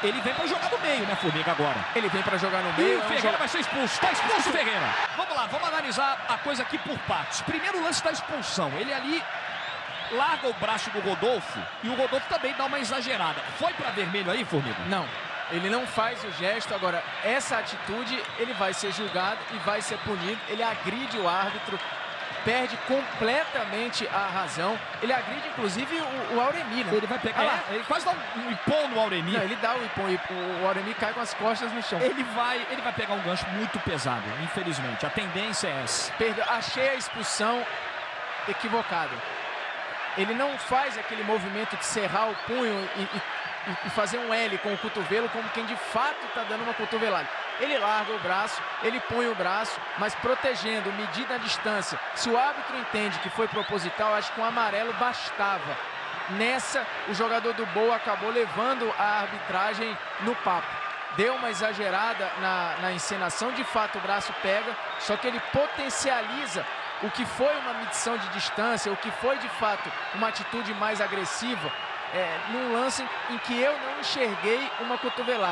Ele vem pra jogar no meio, né, Formiga, agora? Ele vem pra jogar no meio. E o Ferreira vai ser expulso. Tá expulso o Ferreira. Vamos lá, vamos analisar a coisa aqui por partes. Primeiro lance da expulsão. Ele ali larga o braço do Rodolfo e o Rodolfo também dá uma exagerada. Foi pra vermelho aí, Formiga? Não. Ele não faz o gesto. Agora, essa atitude, ele vai ser julgado e vai ser punido. Ele agride o árbitro, perde completamente a razão. Ele agride, inclusive, o Auremir, né? Ele vai pegar, ele quase dá um ipom no Auremir. Não, ele dá o ipom, o Auremir cai com as costas no chão. Ele vai pegar um gancho muito pesado, infelizmente. A tendência é essa. Perdeu, achei a expulsão equivocada. Ele não faz aquele movimento de cerrar o punho e fazer um L com o cotovelo, como quem de fato está dando uma cotovelada. Ele larga o braço, ele põe o braço, mas protegendo, medindo a distância. Se o árbitro entende que foi proposital, acho que um amarelo bastava. Nessa, o jogador do Boa acabou levando a arbitragem no papo. Deu uma exagerada na encenação, de fato o braço pega, só que ele potencializa o que foi uma medição de distância, o que foi de fato uma atitude mais agressiva, num lance em que eu não enxerguei uma cotovelada.